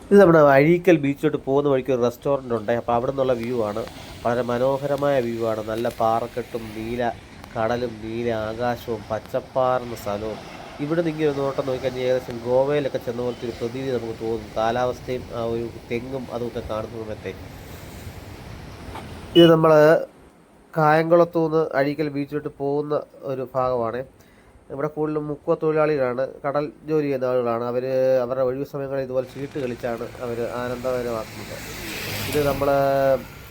ഇത് നമ്മുടെ അഴീക്കൽ ബീച്ചിലോട്ട് പോകുന്ന വഴിക്ക് ഒരു റെസ്റ്റോറൻ്റ് ഉണ്ട്. അപ്പോൾ അവിടെ നിന്നുള്ള വ്യൂ ആണ്. വളരെ മനോഹരമായ വ്യൂ ആണ്. നല്ല പാറക്കെട്ടും നീല കടലും നീല ആകാശവും പച്ചപ്പാർന്ന സ്ഥലവും. ഇവിടെ നിന്ന് ഇങ്ങനെ നോട്ടം നോക്കിക്കഴിഞ്ഞാൽ ഏകദേശം ഗോവയിലൊക്കെ ചെന്ന പോലത്തെ ഒരു പ്രതീതി നമുക്ക് തോന്നും. കാലാവസ്ഥയും ആ ഒരു തെങ്ങും അതുമൊക്കെ കാണുന്ന സമയത്തെ. ഇത് നമ്മൾ കായംകുളത്തു നിന്ന് അഴീക്കൽ ബീച്ചിലോട്ട് പോകുന്ന ഒരു ഭാഗമാണ്. ഇവിടെ കൂടുതലും മുക്കുവ തൊഴിലാളികളാണ്, കടൽ ജോലി ചെയ്യുന്ന ആളുകളാണ്. അവരുടെ ഒഴിവു സമയങ്ങളിൽ ഇതുപോലെ ചീട്ട് കളിച്ചാണ് അവർ ആനന്ദകരമാക്കുന്നത്. ഇത് നമ്മൾ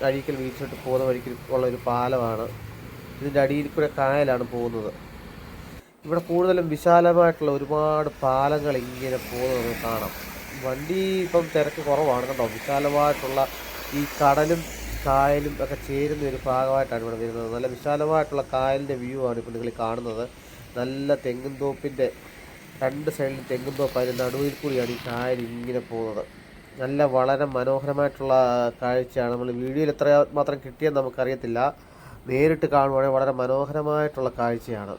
അഴീക്കൽ ബീച്ചിലോട്ട് പോകുന്ന വഴിക്ക് ഉള്ള ഒരു പാലമാണ്. ഇതിൻ്റെ അടിയിൽ കൂടെ കായലാണ് പോകുന്നത്. ഇവിടെ കൂടുതലും വിശാലമായിട്ടുള്ള ഒരുപാട് പാലങ്ങൾ ഇങ്ങനെ പോകുന്നത് നമുക്ക് കാണാം. വണ്ടി ഇപ്പം തിരക്ക് കുറവാണ് കേട്ടോ. വിശാലമായിട്ടുള്ള ഈ കടലും കായലും ഒക്കെ ചേരുന്ന ഒരു ഭാഗമായിട്ടാണ് ഇവിടെ വരുന്നത്. നല്ല വിശാലമായിട്ടുള്ള കായലിൻ്റെ വ്യൂ ആണ് ഇപ്പോൾ നിങ്ങൾ കാണുന്നത്. നല്ല തെങ്ങുംതോപ്പിൻ്റെ രണ്ട് സൈഡിലും തെങ്ങുംതോപ്പ്, അതിൻ്റെ നടുവിൽ കൂടിയാണ് ഈ കായൽ ഇങ്ങനെ പോകുന്നത്. നല്ല വളരെ മനോഹരമായിട്ടുള്ള കാഴ്ചയാണ്. നമ്മൾ വീഡിയോയിൽ എത്ര മാത്രം കിട്ടിയെന്ന് നമുക്കറിയത്തില്ല. നേരിട്ട് കാണുവാണെങ്കിൽ വളരെ മനോഹരമായിട്ടുള്ള കാഴ്ചയാണ്.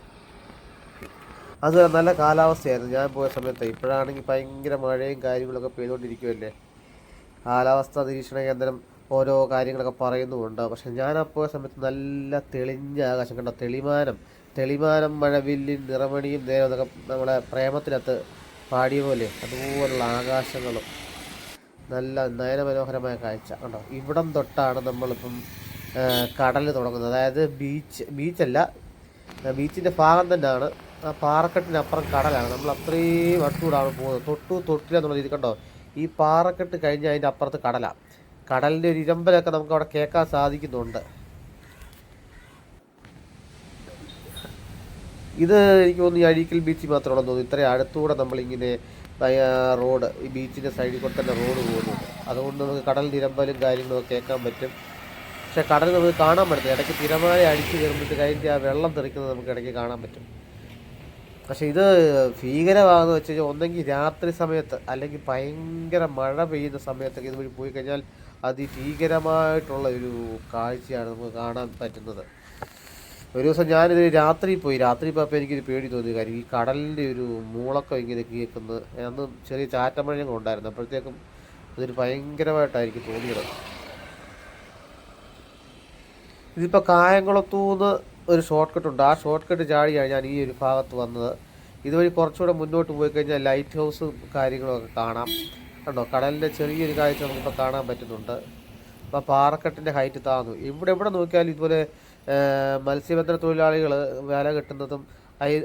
അത് നല്ല കാലാവസ്ഥയായിരുന്നു ഞാൻ പോയ സമയത്ത്. ഇപ്പോഴാണെങ്കിൽ ഭയങ്കര മഴയും കാര്യങ്ങളൊക്കെ പെയ്തുകൊണ്ടിരിക്കുമല്ലേ. കാലാവസ്ഥാ നിരീക്ഷണ കേന്ദ്രം ഓരോ കാര്യങ്ങളൊക്കെ പറയുന്നുമുണ്ട്. പക്ഷെ ഞാൻ ആ പോയ സമയത്ത് നല്ല തെളിഞ്ഞ ആകാശം കണ്ട തെളിമാനം മഴവില്ലിൻ നിറമണിയും നേരം എന്നൊക്കെ നമ്മളെ പ്രേമത്തിനകത്ത് പാടിയ പോലെ അതുപോലുള്ള ആകാശങ്ങളും നല്ല നയനമനോഹരമായ കാഴ്ച കണ്ടോ. ഇവിടം തൊട്ടാണ് നമ്മളിപ്പം കടൽ തുടങ്ങുന്നത്. അതായത് ബീച്ചല്ല, ബീച്ചിൻ്റെ ഭാഗം തന്നെയാണ്. ആ പാറക്കെട്ടിനപ്പുറം കടലാണ്. നമ്മൾ അത്രയും അടുത്തൂടാണ് പോകുന്നത്. തൊട്ടില്ല എന്നുള്ള രീതി കണ്ടോ. ഈ പാറക്കെട്ട് കഴിഞ്ഞ് അതിൻ്റെ അപ്പുറത്ത് കടലാണ്. കടലിൻ്റെ ഒരു ഇരമ്പലൊക്കെ നമുക്ക് അവിടെ കേൾക്കാൻ സാധിക്കുന്നുണ്ട്. ഇത് എനിക്ക് തോന്നുന്നു ഈ അഴീക്കൽ ബീച്ചിൽ മാത്രമാണെന്ന് തോന്നുന്നു ഇത്രയും അടുത്തൂടെ നമ്മളിങ്ങനെ റോഡ്, ഈ ബീച്ചിൻ്റെ സൈഡിൽ കൂടെ തന്നെ റോഡ് പോകുന്നുണ്ട്. അതുകൊണ്ട് നമുക്ക് കടലിൻ്റെ ഇരമ്പലും കാര്യങ്ങളൊക്കെ കേൾക്കാൻ പറ്റും. പക്ഷേ കടൽ നമുക്ക് കാണാൻ പറ്റില്ല. ഇടയ്ക്ക് തിരമാല അടിച്ച് കയറുമ്പോഴത്തേക്ക് അതിൻ്റെ ആ വെള്ളം തെറിക്കുന്നത് നമുക്ക് ഇടയ്ക്ക് കാണാൻ പറ്റും. പക്ഷേ ഇത് ഭീകരമാണെന്ന് വെച്ച് കഴിഞ്ഞാൽ ഒന്നെങ്കിൽ രാത്രി സമയത്ത് അല്ലെങ്കിൽ ഭയങ്കര മഴ പെയ്യുന്ന സമയത്തൊക്കെ ഇതുവഴി പോയി കഴിഞ്ഞാൽ അതിഭീകരമായിട്ടുള്ള ഒരു കാഴ്ചയാണ് നമുക്ക് കാണാൻ പറ്റുന്നത്. ഒരു ദിവസം ഞാനിത് രാത്രി പോയപ്പോൾ എനിക്കൊരു പേടി തോന്നി. കാര്യം ഈ കടലിൻ്റെ ഒരു മൂളക്കം ഇങ്ങനെ കേൾക്കുന്നത്. അന്ന് ചെറിയ ചാറ്റമഴ ഞങ്ങൾ ഉണ്ടായിരുന്നു. അപ്പോഴത്തേക്കും അതൊരു ഭയങ്കരമായിട്ടായിരിക്കും തോന്നിയത്. ഇതിപ്പോൾ കായംകുളത്തുനിന്ന് ഒരു ഷോർട്ട് കട്ടുണ്ട്. ആ ഷോർട്ട് കട്ട് ചാടിയാണ് ഞാൻ ഈ ഒരു ഭാഗത്ത് വന്നത്. ഇതുവഴി കുറച്ചുകൂടെ മുന്നോട്ട് പോയി കഴിഞ്ഞാൽ ലൈറ്റ് ഹൗസും കാര്യങ്ങളൊക്കെ കാണാം. കണ്ടോ, കടലിൻ്റെ ചെറിയൊരു കാഴ്ച നമുക്കിപ്പോൾ കാണാൻ പറ്റുന്നുണ്ട്. അപ്പോൾ പാറക്കെട്ടിൻ്റെ ഹൈറ്റ് താന്നു. എവിടെ നോക്കിയാലും ഇതുപോലെ മത്സ്യബന്ധന തൊഴിലാളികൾ വേല കെട്ടുന്നതും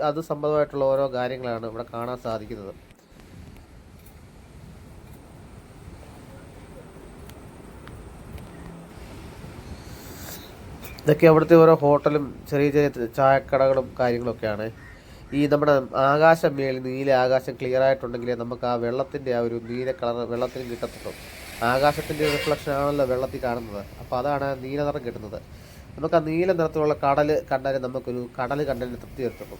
അത് സംബന്ധമായിട്ടുള്ള ഓരോ കാര്യങ്ങളാണ് ഇവിടെ കാണാൻ സാധിക്കുന്നത്. ഇതൊക്കെ അവിടുത്തെ ഓരോ ഹോട്ടലും ചെറിയ ചെറിയ ചായക്കടകളും കാര്യങ്ങളൊക്കെയാണ്. ഈ നമ്മുടെ ആകാശം നീല ആകാശം ക്ലിയർ ആയിട്ടുണ്ടെങ്കിലേ നമുക്ക് ആ വെള്ളത്തിൻ്റെ ആ ഒരു നീല കളർ വെള്ളത്തിനും കിട്ടത്തുള്ളൂ. ആകാശത്തിൻ്റെ റിഫ്ലക്ഷൻ ആണല്ലോ വെള്ളത്തിൽ കാണുന്നത്. അപ്പോൾ അതാണ് നീല നിറം കിട്ടുന്നത്. നമുക്ക് ആ നീല നിറത്തിലുള്ള കടൽ കണ്ടാൽ നമുക്കൊരു കടൽ കണ്ടതിന് തൃപ്തി വരുത്തുള്ളൂ.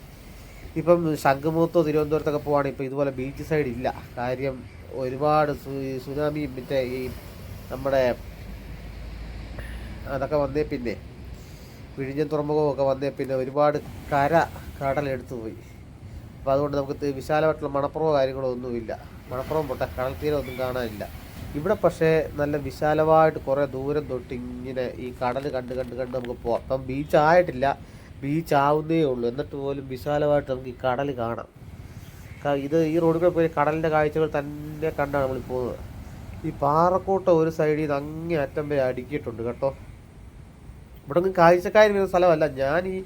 ഇപ്പം ശംഖുമുഖത്തോ തിരുവനന്തപുരത്തൊക്കെ പോവുകയാണെങ്കിൽ ഇപ്പോൾ ഇതുപോലെ ബീച്ച് സൈഡ് ഇല്ല. കാര്യം ഒരുപാട് സുനാമിയും മറ്റേ ഈ നമ്മുടെ അതൊക്കെ വന്നേ പിന്നെ വിഴിഞ്ഞം തുറമുഖമൊക്കെ വന്നേ പിന്നെ ഒരുപാട് കടലെടുത്തു പോയി. അപ്പോൾ അതുകൊണ്ട് നമുക്ക് വിശാലമായിട്ടുള്ള മണപ്പുറമോ കാര്യങ്ങളോ ഒന്നുമില്ല. മണപ്പുറം പൊട്ട കടൽ തീരം ഒന്നും കാണാനില്ല. ഇവിടെ പക്ഷേ നല്ല വിശാലമായിട്ട് കുറേ ദൂരം തൊട്ട് ഇങ്ങനെ ഈ കടൽ കണ്ട് നമുക്ക് പോകാം. അപ്പം ബീച്ച് ആയിട്ടില്ല, ബീച്ച് ആവുന്നേ ഉള്ളൂ. എന്നിട്ട് പോലും വിശാലമായിട്ട് നമുക്ക് ഈ കടൽ കാണാം. ഇത് ഈ റോഡിൽ പോയി കടലിൻ്റെ കാഴ്ചകൾ തന്നെ കണ്ടാണ് നമ്മൾ പോകുന്നത്. ഈ പാറക്കൂട്ട ഒരു സൈഡിൽ നിന്ന് അങ്ങേ അറ്റം വരെ അടുക്കിയിട്ടുണ്ട് കേട്ടോ. ഇവിടെ ഒന്നും കാഴ്ചക്കാർ വരുന്ന സ്ഥലമല്ല. ഞാൻ ഈ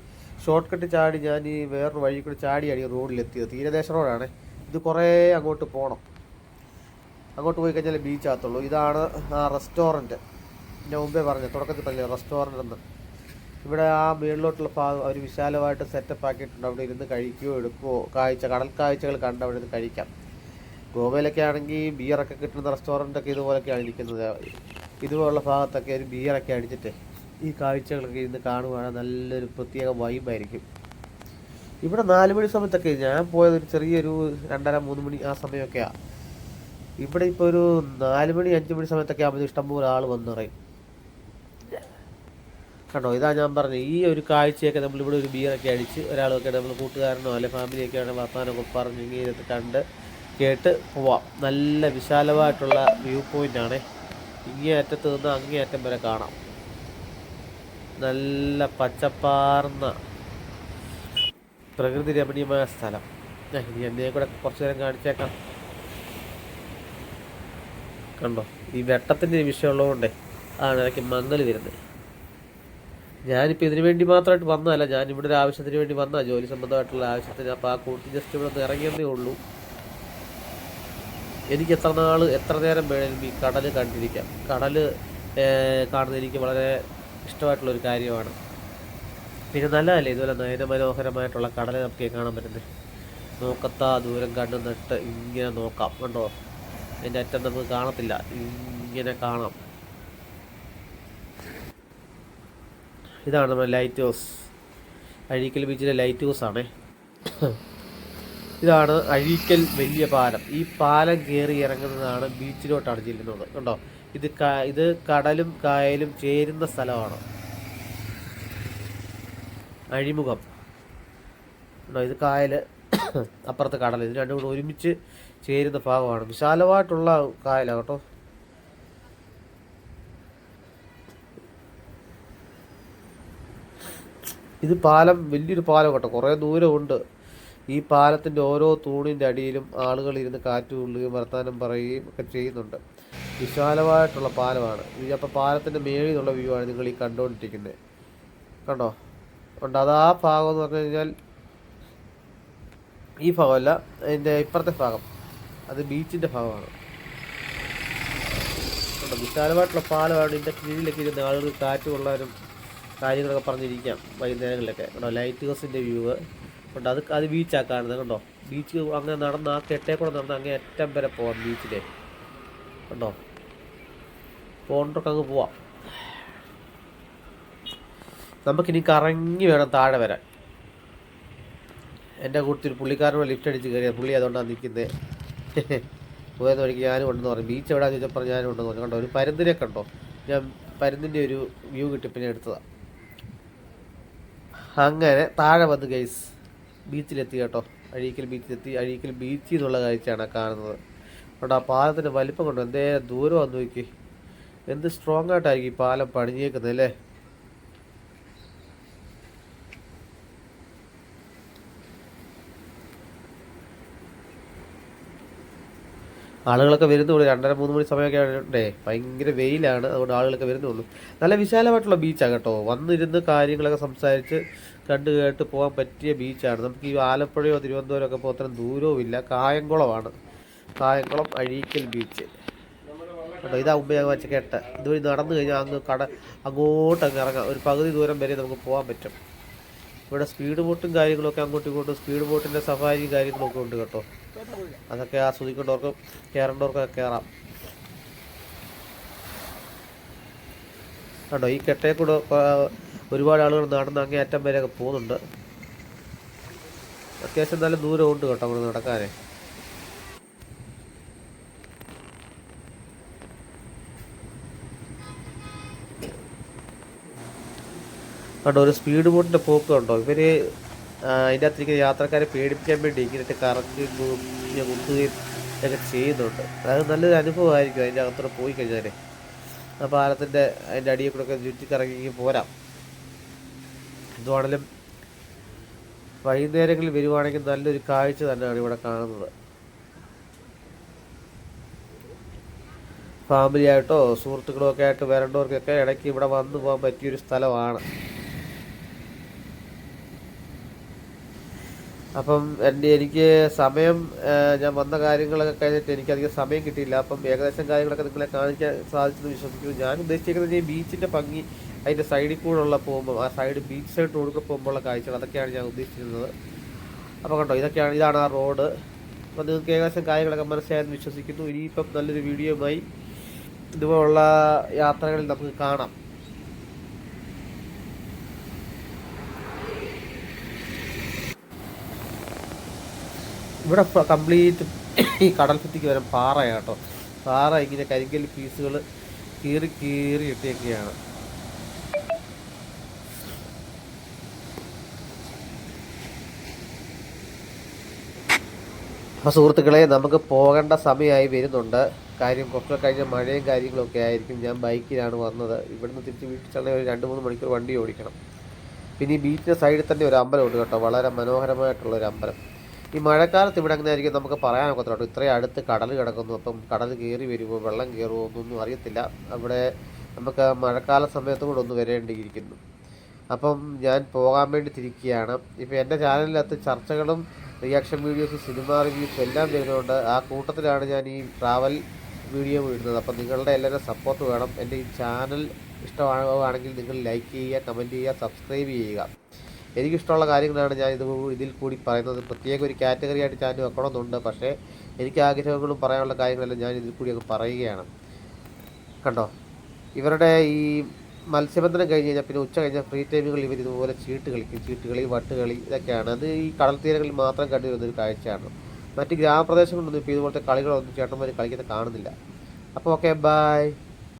ഷോർട്ട് കട്ട് ചാടി ഞാൻ ഈ വേറൊരു വഴി കൂടി ചാടിയാണ് ഈ റോഡിലെത്തിയത്. തീരദേശ റോഡാണ് ഇത്. കുറേ അങ്ങോട്ട് പോകണം. അങ്ങോട്ട് പോയി കഴിഞ്ഞാൽ ബീച്ച് ആകത്തുള്ളൂ. ഇതാണ് ആ റെസ്റ്റോറൻറ്റ്. ഞാൻ മുമ്പേ പറഞ്ഞു, തുടക്കത്തിൽ പറഞ്ഞില്ല റെസ്റ്റോറൻ്റ് എന്ന്. ഇവിടെ ആ മേളിലോട്ടുള്ള ഭാഗം അവർ വിശാലമായിട്ട് സെറ്റപ്പ് ആക്കിയിട്ടുണ്ട്. അവിടെ ഇരുന്ന് കഴിക്കുകയോ എടുക്കുകയോ കടൽ കാഴ്ചകൾ കണ്ട് അവിടെ ഇരുന്ന് കഴിക്കാം. ഗോവയിലൊക്കെ ആണെങ്കിൽ ബിയറൊക്കെ കിട്ടുന്ന റെസ്റ്റോറൻറ്റൊക്കെ ഇതുപോലൊക്കെയാണ് ഇരിക്കുന്നത്. ഇതുപോലുള്ള ഭാഗത്തൊക്കെ ഒരു ബിയറൊക്കെ അടിച്ചിട്ട് ഈ കാഴ്ചകളൊക്കെ ഇരുന്ന് കാണുവാണെങ്കിൽ നല്ലൊരു പ്രത്യേക വൈബായിരിക്കും. ഇവിടെ 4 മണി സമയത്തൊക്കെ ഞാൻ പോയത് ഒരു ചെറിയൊരു 2:30-3 മണി ആ സമയമൊക്കെയാണ്. ഇവിടെ ഇപ്പോൾ ഒരു 4 മണി 5 മണി സമയത്തൊക്കെ ആകുമ്പോൾ ഇഷ്ടംപോലെ ആൾ വന്ന് പറയും. കണ്ടോ, ഇതാ ഞാൻ പറഞ്ഞു ഈ ഒരു കാഴ്ചയൊക്കെ നമ്മളിവിടെ ഒരു ബിയറൊക്കെ അടിച്ച് ഒരാളൊക്കെ നമ്മൾ കൂട്ടുകാരനോ അല്ലെങ്കിൽ ഫാമിലിയൊക്കെ ആണെങ്കിൽ വർത്താനമൊക്കെ പറഞ്ഞ് ഇങ്ങനെ കണ്ട് കേട്ട് പോവാം. നല്ല വിശാലമായിട്ടുള്ള വ്യൂ പോയിൻ്റാണ്. ഇങ്ങേ അറ്റത്ത് നിന്ന് അങ്ങേ അറ്റം വരെ കാണാം. നല്ല പച്ചപ്പാർന്ന പ്രകൃതി രമണീയമായ സ്ഥലം. ഇനി എന്നെ കൂടെ കുറച്ച് നേരം കാണിച്ചേക്കാം. കണ്ടോ, ഈ വെട്ടത്തിൻ്റെ വിഷയമുള്ളതുകൊണ്ടേ ആണ് ഇടയ്ക്ക് മങ്ങൽ വരുന്നത്. ഞാനിപ്പോൾ ഇതിനു വേണ്ടി മാത്രമായിട്ട് വന്നതല്ല, ഞാനിവിടെ ഒരു ആവശ്യത്തിന് വേണ്ടി വന്നതാണ്, ജോലി സംബന്ധമായിട്ടുള്ള ആവശ്യത്തിന്. അപ്പോൾ ആ കൂട്ടി ജസ്റ്റ് ഇവിടെ നിന്ന് ഇറങ്ങിയതേ ഉള്ളൂ. എനിക്ക് എത്ര നേരം വേണേലും ഈ കടൽ കണ്ടിരിക്കാം. കടൽ കാണുന്നത് എനിക്ക് വളരെ ഇഷ്ടമായിട്ടുള്ളൊരു കാര്യമാണ്. പിന്നെ നല്ലതല്ലേ ഇതുപോലെ നയനമനോഹരമായിട്ടുള്ള കടൽ നമുക്ക് കാണാൻ പറ്റുന്നത്. നോക്കത്താ ദൂരം കണ്ടു നട്ട് ഇങ്ങനെ നോക്കാം. കണ്ടോ, അതിൻ്റെ അറ്റം നമുക്ക് കാണത്തില്ല, ഇങ്ങനെ കാണാം. ഇതാണ് നമ്മുടെ ലൈറ്റ് ഹൗസ്, അഴീക്കൽ ബീച്ചിലെ ലൈറ്റ് ഹൗസ് ആണേ. ഇതാണ് അഴീക്കൽ വലിയ പാലം. ഈ പാലം കയറി ഇറങ്ങുന്നതാണ് ബീച്ചിലോട്ടാണ് ചെല്ലുന്നത്. കണ്ടോ, ഇത് കടലും കായലും ചേരുന്ന സ്ഥലമാണ്. അഴിമുഖം കണ്ടോ, ഇത് കായൽ, അപ്പുറത്ത് കടൽ, ഇത് രണ്ടും കൂടെ ഒരുമിച്ച് ചേരുന്ന ഭാഗമാണ്. വിശാലമായിട്ടുള്ള കായലാണ് കേട്ടോ. ഇത് പാലം വലിയൊരു പാലം കേട്ടോ, കുറേ ദൂരമുണ്ട്. ഈ പാലത്തിൻ്റെ ഓരോ തൂണിൻ്റെ അടിയിലും ആളുകൾ ഇരുന്ന് കാറ്റ് കൊള്ളുകയും വർത്തമാനം പറയുകയും ഒക്കെ ചെയ്യുന്നുണ്ട്. വിശാലമായിട്ടുള്ള പാലമാണ്. അപ്പോൾ പാലത്തിൻ്റെ മേളിൽ നിന്നുള്ള വ്യൂ ആണ് നിങ്ങൾ ഈ കണ്ടുകൊണ്ടിരിക്കുന്നത്. കണ്ടോ, ഉണ്ട്. അത് ആ ഭാഗം എന്ന് പറഞ്ഞു കഴിഞ്ഞാൽ ഈ ഭാഗമല്ല, അതിൻ്റെ ഇപ്പുറത്തെ ഭാഗം അത് ബീച്ചിൻ്റെ ഭാഗമാണ്. കണ്ടോ, വിശാലമായിട്ടുള്ള പാലമാണ്. ഇതിൻ്റെ കീഴിലൊക്കെ ഇരുന്ന് ആളുകൾ കാറ്റ് കൊള്ളാനും കാര്യങ്ങളൊക്കെ പറഞ്ഞിരിക്കാം വൈകുന്നേരങ്ങളിലൊക്കെ. കണ്ടോ, ലൈറ്റ് ഹൗസിൻ്റെ വ്യൂ ഉണ്ട്. അത് ബീച്ചാണ് കാണുന്നത്. കണ്ടോ, ബീച്ച് അങ്ങനെ നടന്ന് ആ കെട്ടേ കൂടെ നടന്ന് അങ്ങേ അറ്റം വരെ പോവാം ബീച്ചിലെ. കണ്ടോ, പോണ്ടൊക്കെ അങ്ങ് പോവാം. നമുക്കിനി കറങ്ങി വേണം താഴെ വരാൻ. എൻ്റെ കൂട്ടത്തിൽ പുള്ളിക്കാരനോട് ലിഫ്റ്റ് അടിച്ച് കയറിയാൽ പുള്ളി അതുകൊണ്ടാണ് നിൽക്കുന്നത്. പോയെന്ന് വഴിക്ക് ഞാനും ഉണ്ടെന്ന് പറയും. ബീച്ച് എവിടെയാണെന്ന് ചോദിച്ചപ്പോൾ ഞാനും ഉണ്ടെന്ന് പറഞ്ഞു. കണ്ടോ, ഒരു പരുന്തിനെ കണ്ടോ, ഞാൻ പരുന്തിൻ്റെ ഒരു വ്യൂ കിട്ടി പിന്നെ എടുത്തതാണ്. അങ്ങനെ താഴെ വന്ന് ഗൈസ് ബീച്ചിലെത്തി കേട്ടോ. അഴീക്കൽ ബീച്ചിലെത്തി. അഴീക്കൽ ബീച്ചിൽ നിന്നുള്ള കാഴ്ചയാണ് കാണുന്നത്. അതുകൊണ്ട് ആ പാലത്തിൻ്റെ വലിപ്പം കൊണ്ട് എന്തേ ദൂരം വന്ന് നോക്കി. എന്ത് സ്ട്രോങ് ആയിട്ടായിരിക്കും ഈ പാലം പണിഞ്ഞേക്കുന്നത് അല്ലേ. ആളുകളൊക്കെ വരുന്നുള്ളൂ. 2:30-3 മണി സമയമൊക്കെ ഉണ്ടേ. ഭയങ്കര വെയിലാണ്, അതുകൊണ്ട് ആളുകളൊക്കെ വരുന്നുള്ളൂ. നല്ല വിശാലമായിട്ടുള്ള ബീച്ചാണ് കേട്ടോ. വന്നിരുന്ന് കാര്യങ്ങളൊക്കെ സംസാരിച്ച് കണ്ടു കേട്ട് പോകാൻ പറ്റിയ ബീച്ചാണ്. നമുക്ക് ഈ ആലപ്പുഴയോ തിരുവനന്തപുരം ഒക്കെ പോകാൻ ദൂരവും ഇല്ല. കായംകുളമാണ്, കായംകുളം അഴീക്കൽ ബീച്ച് കേട്ടോ. ഇതാ മുമ്പ് ഞാൻ വെച്ച് കേട്ട. ഇതുവഴി നടന്നു കഴിഞ്ഞാൽ അങ്ങോട്ടങ്ങ് ഇറങ്ങാം. ഒരു പകുതി ദൂരം വരെ നമുക്ക് പോകാൻ പറ്റും. ഇവിടെ സ്പീഡ് ബോട്ടും കാര്യങ്ങളൊക്കെ അങ്ങോട്ടും ഇങ്ങോട്ടും, സ്പീഡ് ബോട്ടിൻ്റെ സഫാരി കാര്യങ്ങളൊക്കെ ഉണ്ട് കേട്ടോ. അതൊക്കെ ആസ്വദിക്കേണ്ടവർക്കും കയറേണ്ടവർക്കൊക്കെ കയറാം കേട്ടോ. ഈ കെട്ടേ കൂടെ ഒരുപാട് ആളുകൾ നടന്ന് അങ്ങേ അറ്റം വരെയൊക്കെ പോകുന്നുണ്ട്. അത്യാവശ്യം നല്ല ദൂരമുണ്ട് കേട്ടോ അവിടെ നടക്കാനേ. കേട്ടോ, ഒരു സ്പീഡ് ബോട്ടിൻ്റെ പോക്ക് കണ്ടോ. ഇവർ അതിൻ്റെ അകത്തിരിക്കുന്ന യാത്രക്കാരെ പേടിപ്പിക്കാൻ വേണ്ടി ഇങ്ങനെയിട്ട് കറങ്ങി കുത്തുകയും ഒക്കെ ചെയ്യുന്നുണ്ട്. അത് നല്ലൊരു അനുഭവമായിരിക്കും അതിൻ്റെ അകത്തോടെ പോയി കഴിഞ്ഞാൽ. ആ പാലത്തിൻ്റെ അതിൻ്റെ അടിയിൽ കൂടെ ഒക്കെ ചുറ്റിക്കറങ്ങി പോരാം. എന്തുവാണെങ്കിലും വൈകുന്നേരങ്ങളിൽ വരുവാണെങ്കിൽ നല്ലൊരു കാഴ്ച തന്നെയാണ് ഇവിടെ കാണുന്നത്. ഫാമിലി ആയിട്ടോ സുഹൃത്തുക്കളോ ഒക്കെ ആയിട്ട് വരേണ്ടവർക്കൊക്കെ ഇടയ്ക്ക് ഇവിടെ വന്നു പോകാൻ പറ്റിയൊരു സ്ഥലമാണ്. അപ്പം എനിക്ക് സമയം, ഞാൻ വന്ന കാര്യങ്ങളൊക്കെ കഴിഞ്ഞിട്ട് എനിക്കധികം സമയം കിട്ടിയില്ല. അപ്പം ഏകദേശം കാര്യങ്ങളൊക്കെ നിങ്ങളെ കാണിക്കാൻ സാധിച്ചെന്ന് വിശ്വസിക്കുന്നു. ഞാൻ ഉദ്ദേശിക്കുന്നത് ഈ ബീച്ചിൻ്റെ ഭംഗി, അതിൻ്റെ സൈഡിൽ കൂടെയുള്ള പോകുമ്പോൾ ആ സൈഡ് ബീച്ച് സൈഡ് റോഡിൽ പോകുമ്പോഴുള്ള കാഴ്ചകൾ, അതൊക്കെയാണ് ഞാൻ ഉദ്ദേശിച്ചിരുന്നത്. അപ്പോൾ കണ്ടോ, ഇതാണ് ആ റോഡ്. അപ്പോൾ നിങ്ങൾക്ക് ഏകദേശം കാര്യങ്ങളൊക്കെ മനസ്സിലായെന്ന് വിശ്വസിക്കുന്നു. ഇനിയിപ്പം നല്ലൊരു വീഡിയോയുമായി ഇതുപോലുള്ള യാത്രകളിൽ നമുക്ക് കാണാം. ഇവിടെ കംപ്ലീറ്റ് ഈ കടൽ ഭിത്തിക്ക് വരെ പാറയാട്ടോ. പാറ ഇങ്ങനെ കരിങ്കല്ല് പീസുകൾ കീറി ഇട്ടേക്കുകയാണ്. അപ്പോൾ സുഹൃത്തുക്കളെ, നമുക്ക് പോകേണ്ട സമയമായി വരുന്നുണ്ട്. കാര്യം കുറച്ചൊക്കെ കഴിഞ്ഞ മഴയും കാര്യങ്ങളൊക്കെ ആയിരിക്കും. ഞാൻ ബൈക്കിലാണ് വന്നത്. ഇവിടുന്ന് തിരിച്ച് വീട്ടിൽ ചെന്നാൽ ഒരു 2-3 മണിക്കൂർ വണ്ടി ഓടിക്കണം. പിന്നെ ഈ ബീച്ചിൻ്റെ സൈഡിൽ തന്നെ ഒരു അമ്പലമുണ്ട് കേട്ടോ, വളരെ മനോഹരമായിട്ടുള്ളൊരു അമ്പലം. ഈ മഴക്കാലത്ത് ഇവിടെ അങ്ങനെ ആയിരിക്കും നമുക്ക് പറയാനൊക്കത്തില്ല കേട്ടോ. ഇത്രയും അടുത്ത് കടൽ കിടക്കുന്നു. അപ്പം കടൽ കയറി വരുമോ വെള്ളം കയറുമോ എന്നൊന്നും അറിയത്തില്ല. അവിടെ നമുക്ക് മഴക്കാല സമയത്ത് കൂടെ ഒന്ന് വരേണ്ടിയിരിക്കുന്നു. അപ്പം ഞാൻ പോകാൻ വേണ്ടി തിരിക്കുകയാണ്. ഇപ്പോൾ എൻ്റെ ചാനലിനകത്ത് ചർച്ചകളും റിയാക്ഷൻ വീഡിയോസും സിനിമ റിവ്യൂസും എല്ലാം വരുന്നതുകൊണ്ട് ആ കൂട്ടത്തിലാണ് ഞാൻ ഈ ട്രാവൽ വീഡിയോ ഇടുന്നത്. അപ്പം നിങ്ങളുടെ എല്ലാവരും സപ്പോർട്ട് വേണം. എൻ്റെ ഈ ചാനൽ ഇഷ്ടമാവുകയാണെങ്കിൽ നിങ്ങൾ ലൈക്ക് ചെയ്യുക, കമൻറ്റ് ചെയ്യുക, സബ്സ്ക്രൈബ് ചെയ്യുക. എനിക്കിഷ്ടമുള്ള കാര്യങ്ങളാണ് ഞാൻ ഇതിൽ കൂടി പറയുന്നത്. പ്രത്യേക ഒരു കാറ്റഗറി ആയിട്ട് ചാനൽ വെക്കണമെന്നുണ്ട്. പക്ഷേ എനിക്ക് ആഗ്രഹങ്ങളും പറയാനുള്ള കാര്യങ്ങളെല്ലാം ഞാൻ ഇതിൽ കൂടി അങ്ങ് പറയുകയാണ്. കണ്ടോ, ഇവരുടെ ഈ മത്സ്യബന്ധനം കഴിഞ്ഞ് കഴിഞ്ഞാൽ പിന്നെ ഉച്ച കഴിഞ്ഞാൽ ഫ്രീ ടൈമുകളിൽ ഇവർ ഇതുപോലെ ചീട്ട് കളിക്കും. ചീട്ടുകളി, വട്ടുകളി, ഇതൊക്കെയാണ്. അത് ഈ കടൽ തീരങ്ങളിൽ മാത്രം കണ്ടുവരുന്നൊരു കാഴ്ചയാണ്. മറ്റ് ഗ്രാമപ്രദേശങ്ങളിലൊന്നും ഇപ്പോൾ ഇതുപോലത്തെ കളികളൊന്നും ചേട്ടന്മാർ കളിക്കുന്നത് കാണുന്നില്ല. അപ്പോൾ ഓക്കെ, ബൈ.